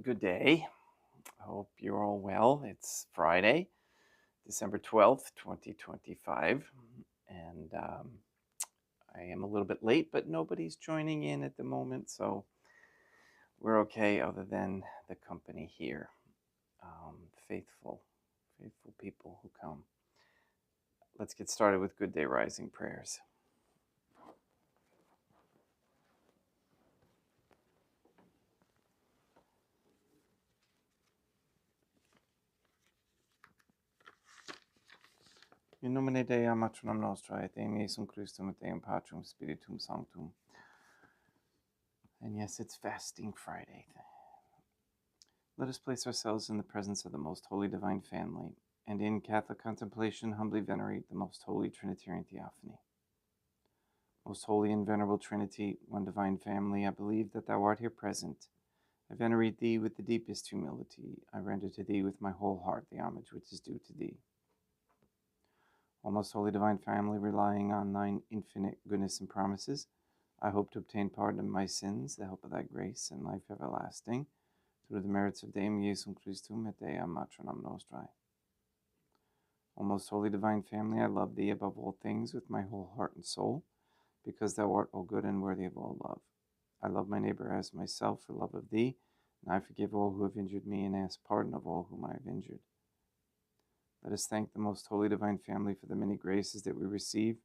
Good day. I hope you're all well. It's Friday, December 12th, 2025. And I am a little bit late, but nobody's joining in at the moment. So we're okay other than the company here. Faithful people who come. Let's get started with Good Day Rising prayers. In nomine Dei, matronam nostrae, et Deum Iesum Christum, et Deum Patrum Spiritum Sanctum. And yes, it's Fasting Friday. Let us place ourselves in the presence of the Most Holy Divine Family, and in Catholic contemplation humbly venerate the Most Holy Trinitarian Theophany. Most Holy and Venerable Trinity, one Divine Family, I believe that Thou art here present. I venerate Thee with the deepest humility. I render to Thee with my whole heart the homage which is due to Thee. O Most Holy Divine Family, relying on Thine infinite goodness and promises, I hope to obtain pardon of my sins, the help of Thy grace, and life everlasting, through the merits of Deum Iesum Christum et Deam Matronam Nostrae. O most holy divine family, I love Thee above all things with my whole heart and soul, because Thou art all good and worthy of all love. I love my neighbor as myself for love of Thee, and I forgive all who have injured me and ask pardon of all whom I have injured. Let us thank the most holy divine family for the many graces that we receive,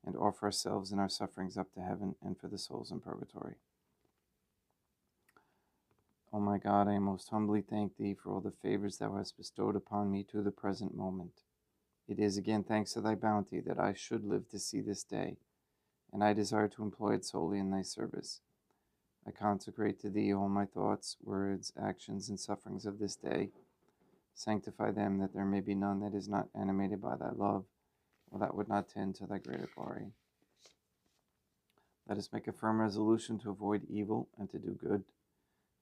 and offer ourselves and our sufferings up to heaven and for the souls in purgatory. O my God, I most humbly thank Thee for all the favors Thou hast bestowed upon me to the present moment. It is again thanks to Thy bounty that I should live to see this day, and I desire to employ it solely in Thy service. I consecrate to Thee all my thoughts, words, actions, and sufferings of this day. Sanctify them, that there may be none that is not animated by Thy love, or that would not tend to Thy greater glory. Let us make a firm resolution to avoid evil and to do good,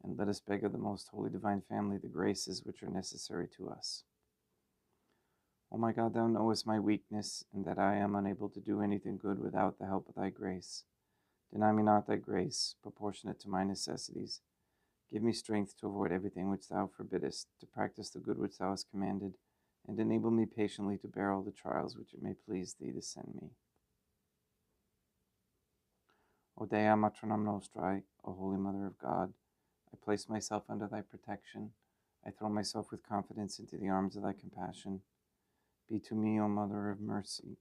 and let us beg of the most holy divine family the graces which are necessary to us. O my God, Thou knowest my weakness, and that I am unable to do anything good without the help of Thy grace. Deny me not Thy grace, proportionate to my necessities. Give me strength to avoid everything which Thou forbiddest, to practice the good which Thou hast commanded, and enable me patiently to bear all the trials which it may please Thee to send me. O Dea Matronam Nostrae, O Holy Mother of God, I place myself under Thy protection. I throw myself with confidence into the arms of Thy compassion. Be to me, O Mother of Mercy.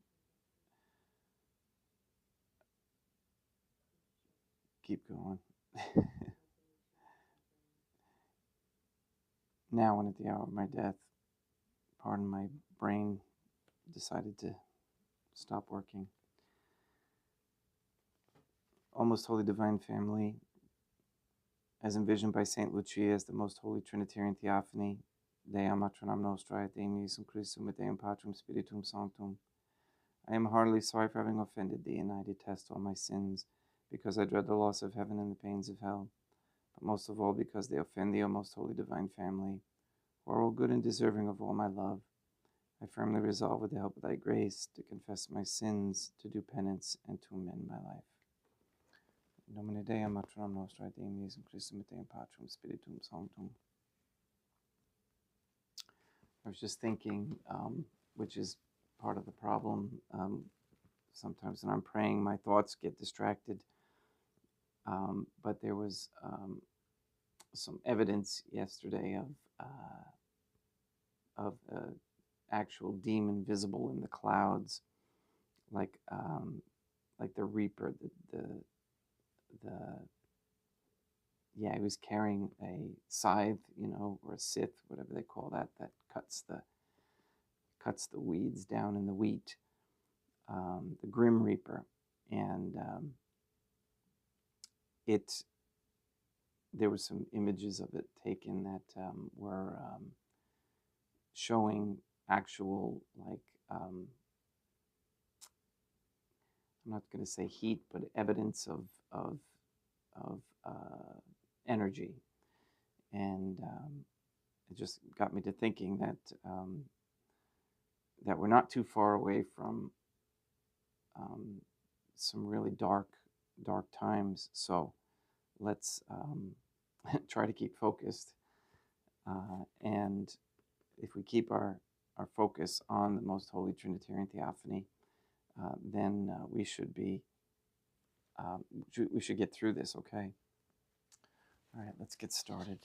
Keep going. Now and at the hour of my death. Pardon, my brain decided to stop working. O most holy divine family, as envisioned by Saint Lucia as the most holy Trinitarian Theophany, Dea Matronam Nostrae, et Deum Iesum Christum, et Deum Patrum Spiritum Sanctum, I am heartily sorry for having offended Thee, and I detest all my sins, because I dread the loss of heaven and the pains of hell, but most of all because they offend Thee, O most holy divine family, who are all good and deserving of all my love. I firmly resolve, with the help of Thy grace, to confess my sins, to do penance, and to amend my life. In nomine Dei, matronam nostrae, et Deum Iesum Christum, et Deum Patrum Spiritum Sanctum. I was just thinking, which is part of the problem. Sometimes when I'm praying, my thoughts get distracted. But there was some evidence yesterday of actual demon visible in the clouds, like the Reaper, he was carrying a scythe, or a scythe, whatever they call that cuts the weeds down in the wheat, the Grim Reaper, and there were some images of it taken that were showing actual, I'm not going to say heat, but evidence of energy, and it just got me to thinking that we're not too far away from some really dark times. So let's try to keep focused. And if we keep our focus on the Most Holy Trinitarian Theophany, then we should be we should get through this, okay? All right, let's get started.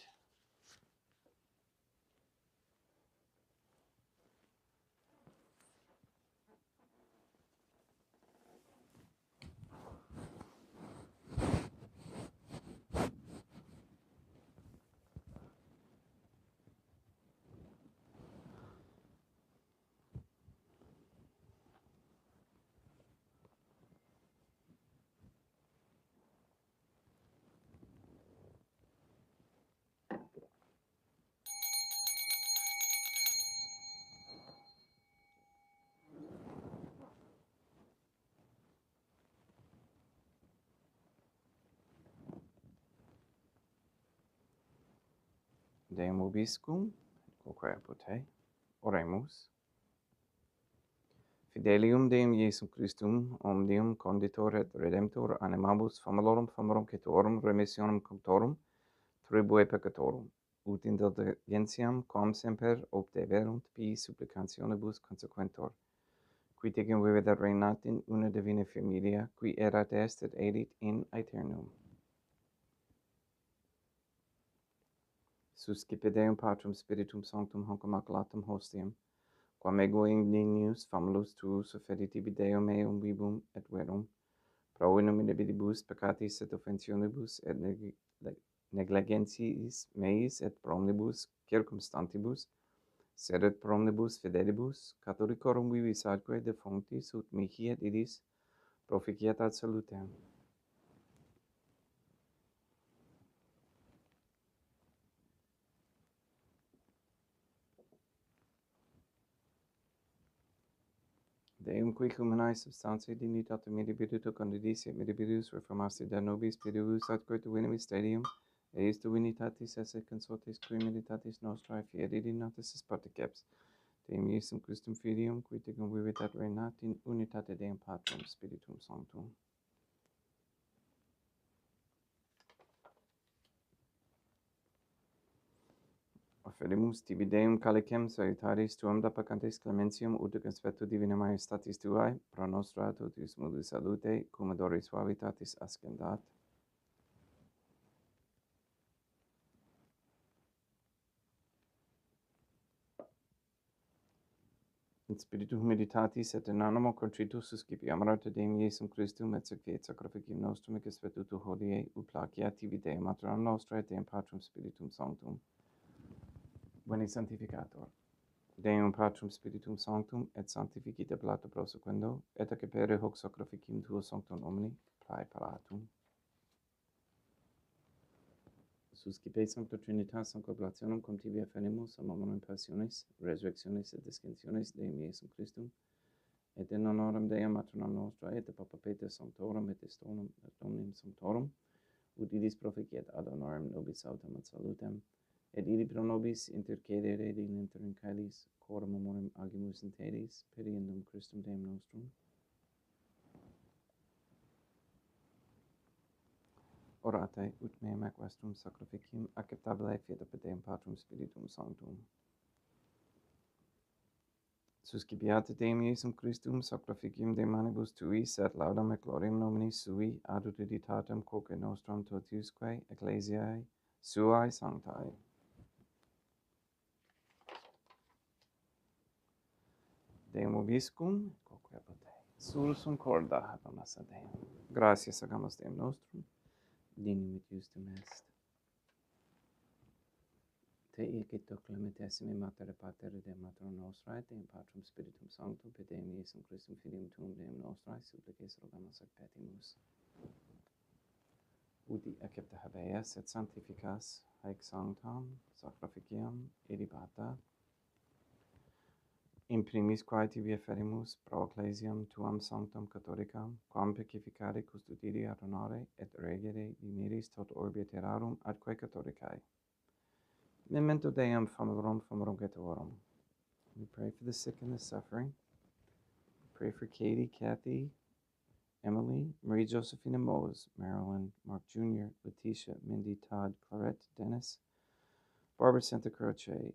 Deum vobiscum, quoque apud oremus. Fidelium Deum Iesum Christum, omnium conditor et redemptor animabus famalorum cetorum remissionem cunctorum, tribue peccatorum, ut indulgentiam quam semper obdeverunt pii supplicationibus consequentor, qui tegum vivedat reinat in una divina familia, qui erat est et edit in aeternum. Suscipe Deum Patrum Spiritum Sanctum hoc immaculatum hostiam, quam ego ignius famulus tuus offerit tibi Deo meum vivum et verum, pro innumerabilibus peccatis et offensionibus et negligentiis meis et pro omnibus circumstantibus, sed et pro omnibus fidelibus, Catholicorum vivis atque de fontis ut mihi et idis proficiat ad salutem. Deum qui humanae substantiae dignitatem mirabilitu condidis et mirabilis reformasti da nobis spiritus atque divinum stadium, eis divinitatis esse consortes qui militatis nostrae fieri dignatis particeps, Deum Iesum Christum Filium, qui tecum vivit et reinat in unitate Deum Patrum Spiritum Sanctum. Offerimus tibi Deum calicem salutaris tuam da peccantes clementium ut conspectu divina majestatis tuae, pro nostra totus modus salute, cum odore suavitatis ascendat. In spiritu humilitatis et in animo contritus suscipiamur te Deum Iesum Christum et sacrifiet sacrificium nostrum et conspectu hodie ut placiat tibi Deum Maternam nostra et Deum Patrum Spiritum Sanctum. Veni sanctificator. Deum Patrum Spiritum Sanctum et sanctificite plata prosequendo, et accepere hoc sacrificium tuo sanctum omni, praeparatum. Suscipe Sancta Trinitas Sancoblationem cum tibi affinimus, amorum passionis, resurrectionis et descensionis Deum Iesum Christum, et in honorem Deum Maternam nostra, et Papa Peter Sanctorum, et Dominium Sanctorum, ut idis proficiat ad honorem nobis autem et salutem, et idi pro nobis intercedere in interim caelis, coram amorem agimus in tedis, periendum Christum Deum nostrum. Orate ut meam ac vestrum sacrificium acceptabile fiat apud Deum Patrum Spiritum Sanctum. Suscipiate Deum Iesum Christum sacrificium de manibus tuis et laudam et gloriam nominis sui ad utilitatem quoque nostram totiusque ecclesiae suae sanctae. Deum vobiscum, quoque apud te. Sursum corda habemus ad Deum. Gratias agamus Deum nostrum, dignum et justum est. Te icito clementissimi Mater et Pater et Deum Maternam nostrae, Deum Patrum Spiritum Sanctum, per Deum Iesum Christum Filium Tuum Deum nostrae, supplices rogamus ac petimus. Udi accepta habeas et sanctificas haec sanctam sacrificium edibata, in primis quae tibi afferimus pro ecclesiam tuam sanctam catholicam, quam pacificare custodire ad honore et regere dimiris tot orbe terrarum atque catholicae. Memento Deum famorum cetorum. We pray for the sick and the suffering. We pray for Katie, Kathy, Emily, Marie Josephina Mose, Marilyn, Mark Jr., Letitia, Mindy, Todd, Clarette, Dennis, Barbara Santa Croce,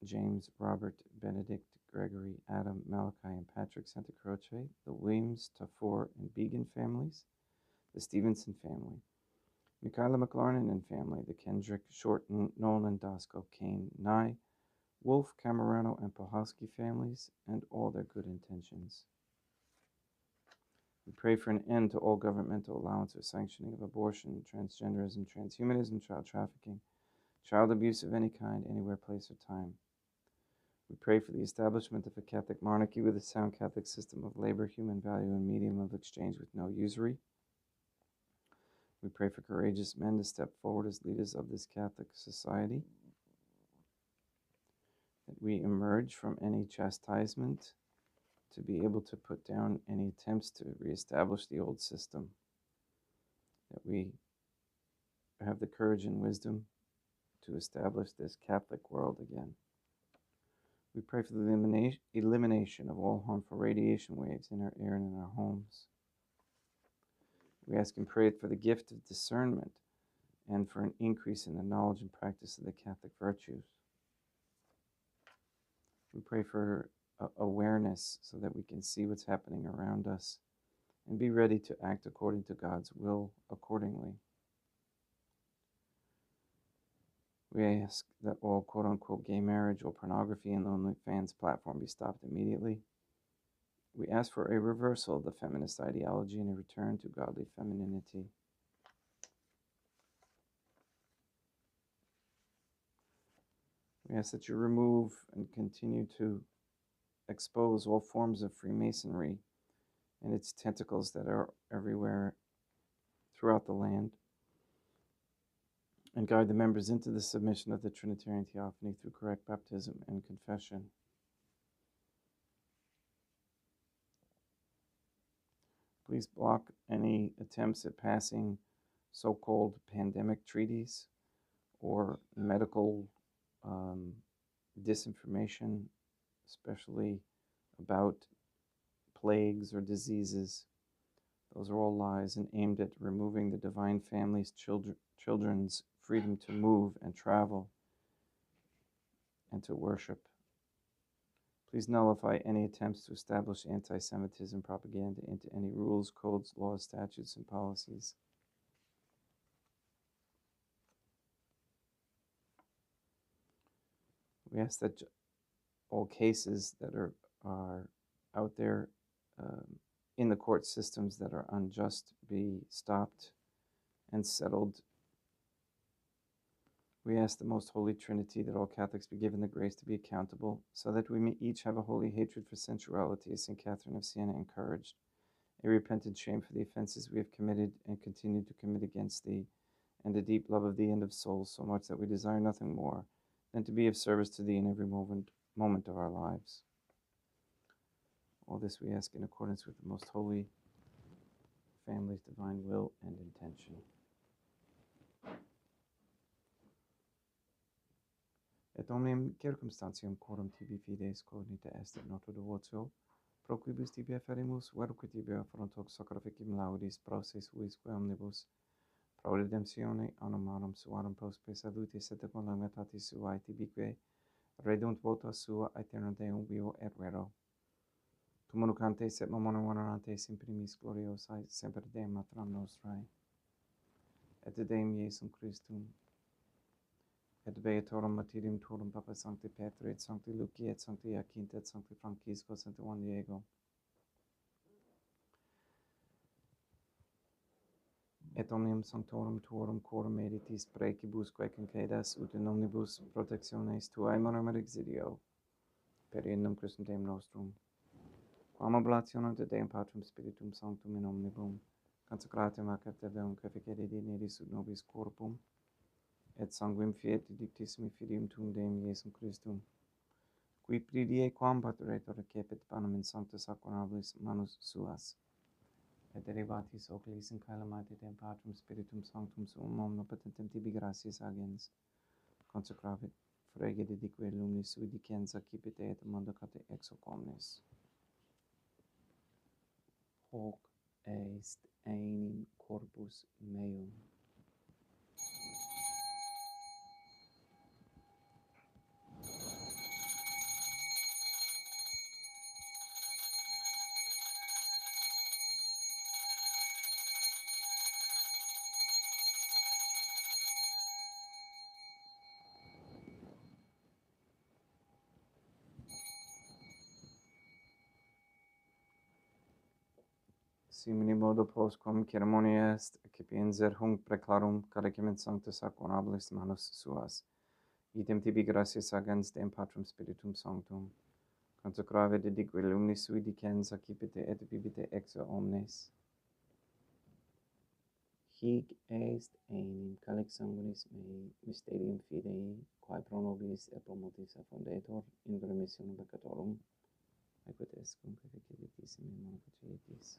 James, Robert, Benedict, Gregory, Adam, Malachi, and Patrick Santa Croce, the Williams, Tafour, and Began families, the Stevenson family, Michaela McLarnon and family, the Kendrick, Shorten, Nolan, Dosco, Kane, Nye, Wolf, Camerano, and Pohalski families, and all their good intentions. We pray for an end to all governmental allowance or sanctioning of abortion, transgenderism, transhumanism, child trafficking, child abuse of any kind, anywhere, place, or time. We pray for the establishment of a Catholic monarchy with a sound Catholic system of labor, human value, and medium of exchange with no usury. We pray for courageous men to step forward as leaders of this Catholic society, that we emerge from any chastisement to be able to put down any attempts to reestablish the old system, that we have the courage and wisdom to establish this Catholic world again. We pray for the elimination of all harmful radiation waves in our air and in our homes. We ask and pray for the gift of discernment and for an increase in the knowledge and practice of the Catholic virtues. We pray for awareness so that we can see what's happening around us and be ready to act according to God's will accordingly. We ask that all quote-unquote gay marriage or pornography and OnlyFans platform be stopped immediately. We ask for a reversal of the feminist ideology and a return to godly femininity. We ask that you remove and continue to expose all forms of Freemasonry and its tentacles that are everywhere throughout the land, and guide the members into the submission of the Trinitarian Theophany through correct baptism and confession. Please block any attempts at passing so-called pandemic treaties or medical disinformation, especially about plagues or diseases. Those are all lies and aimed at removing the divine family's children's freedom to move and travel and to worship. Please nullify any attempts to establish anti-Semitism propaganda into any rules, codes, laws, statutes, and policies. We ask that all cases that are out there in the court systems that are unjust be stopped and settled. We ask the Most Holy Trinity that all Catholics be given the grace to be accountable, so that we may each have a holy hatred for sensuality, as St. Catherine of Siena encouraged, a repentant shame for the offenses we have committed and continue to commit against Thee, and a deep love of Thee and of souls, so much that we desire nothing more than to be of service to Thee in every moment of our lives. All this we ask in accordance with the Most Holy Family's divine will and intention. Et omnium circumstantium quorum tibi fides cognita est et noto devotio, pro quibus tibi afferimus, verque tibi affront hoc sacrificim laudis, proces huisque omnibus, pro redemptione anomarum suarum prospe salutis et conlamitatis suae tibique, redunt vota sua aeterno Deum vivo et vero. Communicantes et momentum honorantes in primis gloriosae semper Deum matram nostrae, et Deum Iesum Christum, et Beatorum martyrium tuorum Papa Sancti Petri, et Sancti Luci, et Sancti Jacinta, et Sancti Francisco, et Juan Diego, et omnium sanctorum tuorum quorum meditis precibusque concedas, ut in omnibus protectiones tuae monumer exidio, per innum Christum Deum nostrum, quam oblationem de Deum Patrum Spiritum Sanctum in omnibus, consecratum ac Deum caficere dineris ut nobis corpum, et sanguim fiat dictissimi filium tuum Deum Iesum Christum, qui pridie quam pateretur recepit panem in sancta sacramentis manus suas, et derivatis oculis in calamite Deum Patrum Spiritum Sanctum suum omnipotentem tibi gratias agens, consecravit frege dedique lumnis sui dicenza cipite et mandacate ex hoc omnes. Hoc est enim corpus meum. simini modo postquam ceremonia est, excipienser hunc preclarum calicem sanctus ac honorabilis manus suas. Item tibi gratias agens Deum Patrum Spiritum Sanctum, consecrave dedique lumnis sui dicens accipite et vivite ex omnes. Hic est enim calix sanguinis mei mysterium fidei, quae pro nobis et pro multis affundetur in remissionum peccatorum, aequet est cum periciditis in mono facietis.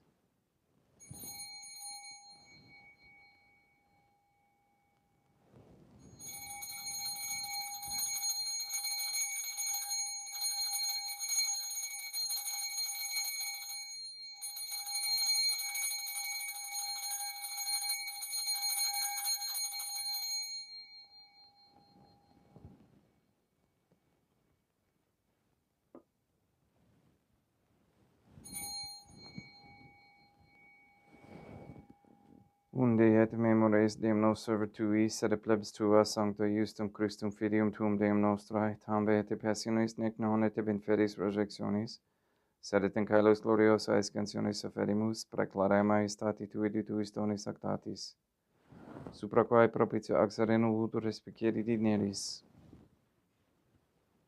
Unde et memores Deum nos servitui, sed plebs tua sancta justum Christum filium tuum Deum nostrae, tambe et passionis nec non et in fedis resurrectionis, sed et in caelos gloriosa escensionis affedimus, preclare maestati tui di tuis donis actatis, supra quae propitio ac sereno vultur respicieri dineris.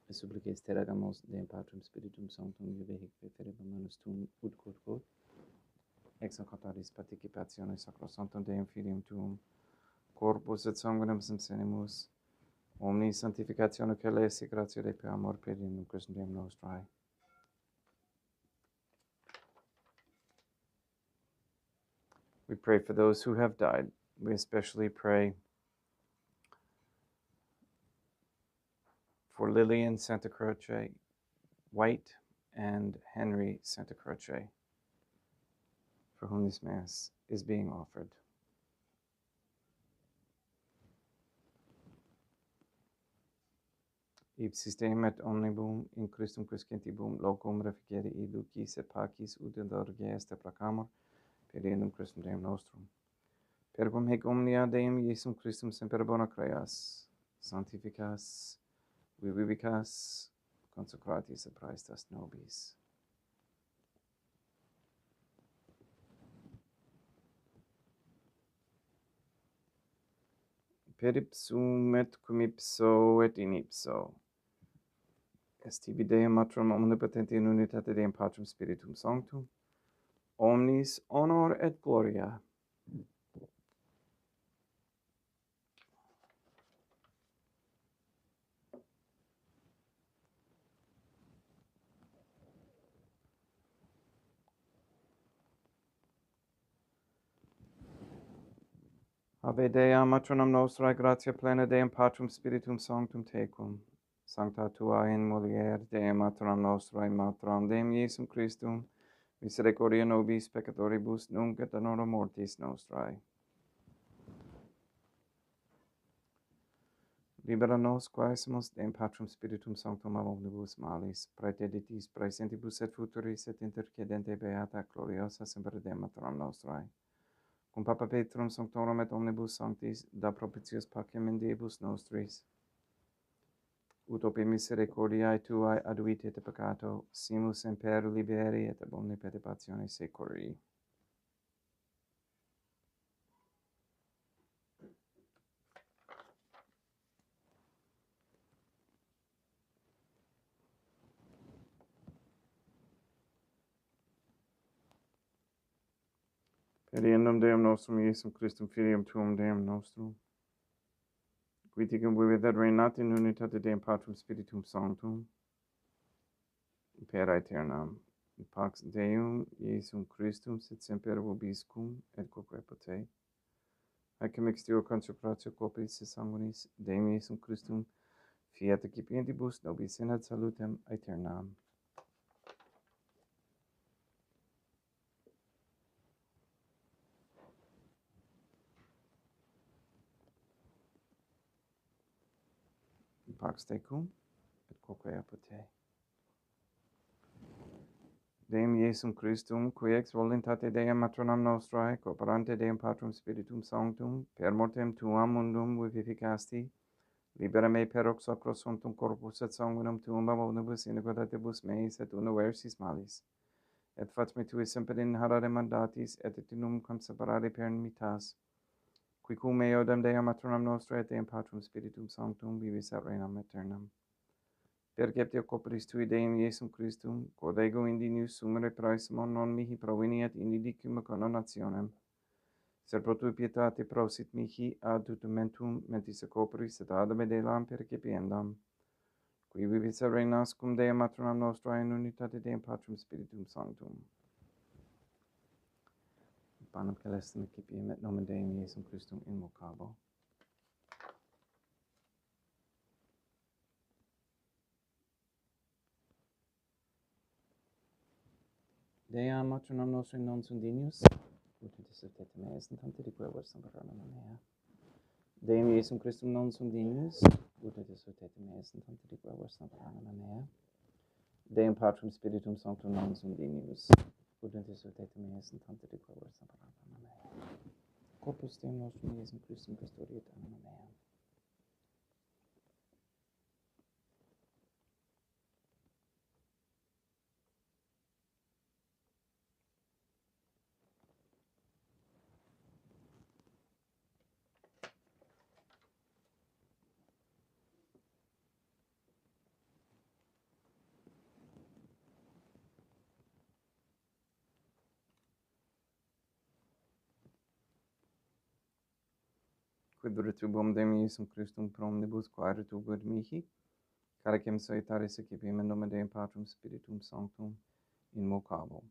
Et supplices teragamos Deum Patrum Spiritum Sanctum, iube hic preferibam manus tuum ut quod, ex hoc autaris participationis sacrosanctum Deum Filium Tuum, corpus et sanguinem sensenimus, omni sanctificatione celesti gratia Dei per amor per in Christum Deum nostrae. We pray for those who have died. We especially pray for Lillian Santa Croce White and Henry Santa Croce, for whom this Mass is being offered. Ipsis Deum et omnibum in Christum quiscentibum locum reficiere iducis et pacis ut indulge est placamur per Deum Christum Deum nostrum. Per quum hic omnia Deum Iesum Christum semper bona creas, sanctificas, vivicas, consecratis et praestas nobis. Per ipsum et cum ipso et in ipso. Est tibi Deum Matrum omnipotenti in unitate Deum Patrum Spiritum Sanctum, omnis honor et gloria. Ave Dea, Matronum nostrae, gratia plena Deum Patrum Spiritum Sanctum tecum. Sancta tua in mulier, Deum Matronum nostrae, Matram Deum Iesum Christum, misericordia nobis peccatoribus, nunc et in hora mortis nostrae. Libera nos, quaesimus Deum Patrum Spiritum Sanctum ab omnibus malis, praeteditis, praesentibus et futuris et intercedente beata, gloriosa semper Deum Matronum nostrae. Cum Papa Petrum Sanctorum et omnibus sanctis, da propitius pacem in diebus nostris, ut opi misericordiae tuae aduite et peccato, simus semper liberi et ab omni perturbatione securi. Per Deum Deum nostrum Iesum Christum Filium Tuum Deum nostrum, qui ticum vivit et reinat in unitate Deum Patrum Spiritum Sanctum, per aeternam. Pax Deum Iesum Christum sit semper vobiscum et quoque pote. Haecum extio consecratio corporis et sanguinis Deum Iesum Christum fiat excipientibus nobis in ad salutem aeternam. Pax tecum et quoque apud. Deum Iesum Christum, qui ex voluntate Deum Matronam nostrae, cooperante Deum Patrum Spiritum Sanctum, per mortem tuam mundum vivificasti, libera me per hoc sacrosanctum corpus et sanguinum tuum ab omnibus iniquitatibus meis et universis malis, et fac me tui semper in harare mandatis, et etinum conseparare per mitas, qui cum eodem Deum matronam nostra et Deum Patrum Spiritum Sanctum vivis et reinam aeternam. Perceptio corporis tui Deum Iesum Christum, quod ego indinius sumere praesimon non mihi proveniat in idicum connonationem, ser pro tui pietate prosit mihi ad tutumentum mentis corporis et ad medelam percipiendam, qui vivis et reinas cum Deum matronam nostra in unitate Deum Patrum Spiritum Sanctum. Panem celestem excipiem et nomen Deum Iesum Christum invocabo. Dea matronam nostri non sunt dignius, ut et meas in tante requerunt semperannum mea. Deum Iesum Christum non sunt dignius, ut et meas in tante requerunt semperannum mea. Deum Patrum Spiritum Sanctum non sunt dignius, ut et meas in tante requerunt semperannum mea. Corpus Deum nostrum Iesum Christum custodiet anima mea. Quid retribuum Deum Iesum Christum pro omnibus quae retribuit mihi, caricem salutaris excipiem in nome Deum Patrum Spiritum Sanctum invocabo.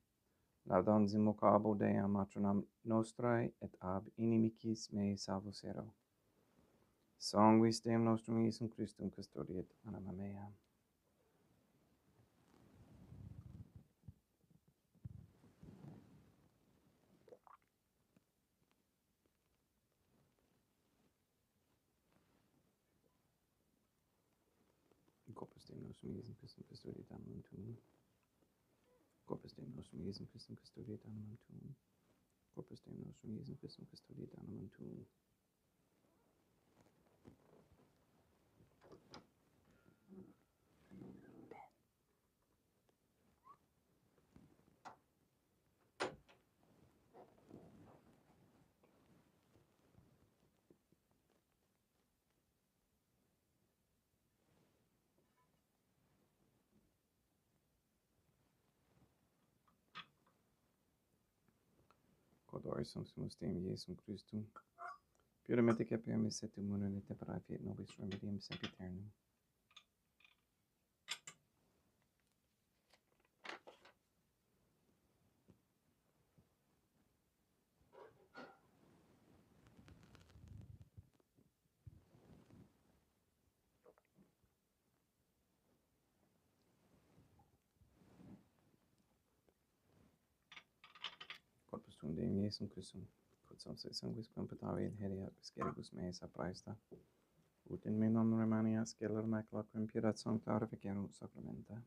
Laudans invocabo Deum matronam nostrae et ab inimicis mei salvus ero. Sanguis Deum nostrum Iesum Christum custodiet anima mea. Corpus Deum nostrum Iesum Christum custodiet animam tuum. Corpus Deum nostrum Iesum Christum custodiet animam tuum. Corpus Deum nostrum Iesum Christum custodiet animam tuum. Quod oris sumus Deum Iesum Christum, puramente capiam et munum et tempora fiat nobis remedium sempiternum. Corpus tuum Deum Iesum Christum, quod salus sanguis quam petavi et heriat visceribus meis apraesta, ut in me non remanias scelere macula quam purat sancta artificerum sacramenta.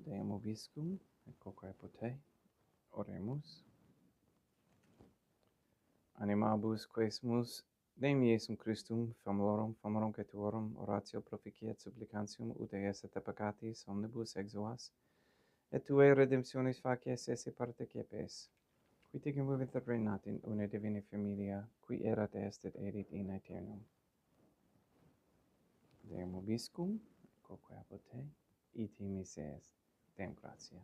Deum Obiscum, et quoque pote, oremus. Animabus quesumus, Deum Iesum Christum, famorum Tuorum, oratio proficiat supplicantium, ut esse te peccatis omnibus exuas, et tuae redemptionis facies esse parte cepes, qui ticum vivit et regnat in une divina familia, qui erat est et erit in aeternum. Deum Obiscum, quoque apote, iti mis est. Deum gratia.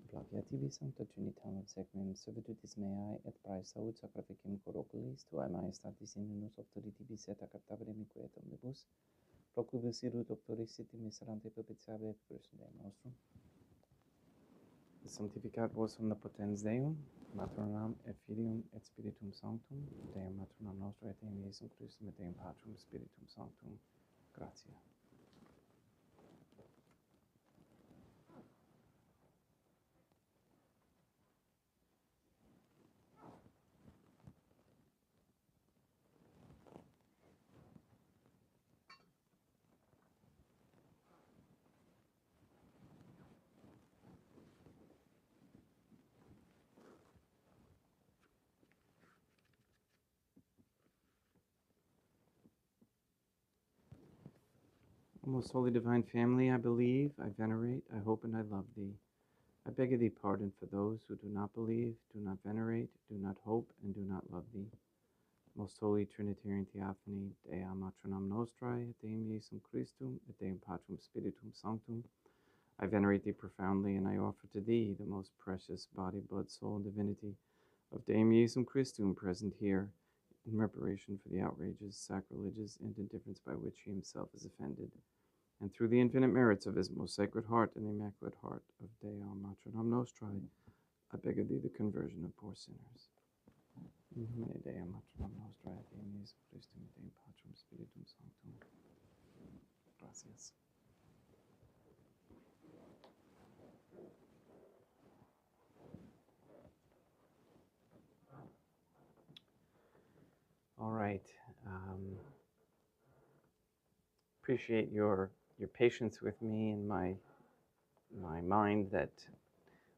Gloria tibi, Sancta Trinitatis Secum, servitutis meae, et praesaud sacrificium corporis tuae majestatis in unus auctoritibus et acceptabile mique et omnibus, pro quibus iru doctoris sit miserante propitiabe et Christum Deum nostrum. Sanctificat vos omnipotens Deum, Matronam et Filium et Spiritum Sanctum, Deum Matronam nostra et Deum Iesum Christum et Deum Patrum Spiritum Sanctum. Gratia. O most holy divine family, I believe, I venerate, I hope, and I love thee. I beg of thee pardon for those who do not believe, do not venerate, do not hope, and do not love thee. Most holy Trinitarian Theophany, Dea Matronam Nostrae, et Deum Iesum Christum, et Deum Patrum Spiritum Sanctum, I venerate thee profoundly, and I offer to thee the most precious body, blood, soul, and divinity of Deum Iesum Christum present here, in reparation for the outrages, sacrileges, and indifference by which he himself is offended, and through the infinite merits of his most sacred heart and immaculate heart of Dea Matronam Nostrae, I beg of thee the conversion of poor sinners. In nomine Dei Matronam Nostrae, et Deum Iesum Christum, et Deum Patrum Spiritum Sanctum. Gracias. All right. Appreciate your patience with me and my mind that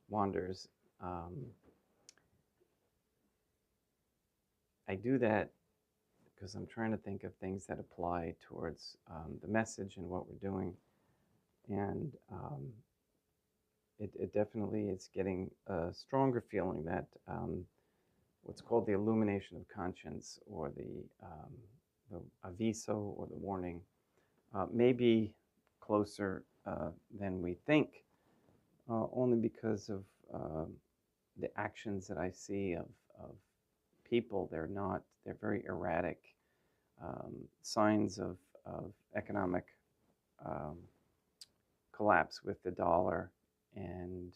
wanders. I do that because I'm trying to think of things that apply towards the message and what we're doing. And it definitely is getting a stronger feeling that what's called the illumination of conscience, or the aviso, or the warning, may be closer than we think, only because of the actions that I see of people. They're very erratic. Signs of economic collapse with the dollar, and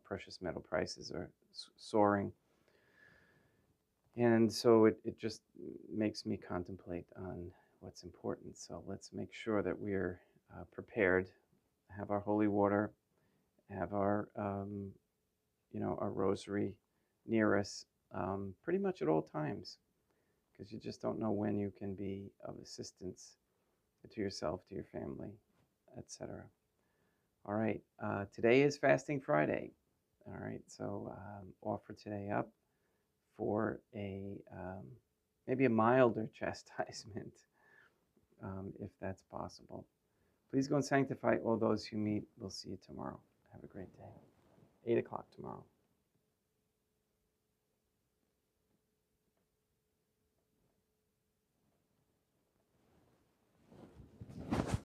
precious metal prices are soaring. And so it just makes me contemplate on what's important. So let's make sure that we're prepared, have our holy water, have our our rosary near us pretty much at all times, because you just don't know when you can be of assistance to yourself, to your family, etc. All right, today is Fasting Friday. All right, so offer today up for a maybe a milder chastisement, if that's possible. Please go and sanctify all those who meet. We'll see you tomorrow. Have a great day. 8 o'clock tomorrow.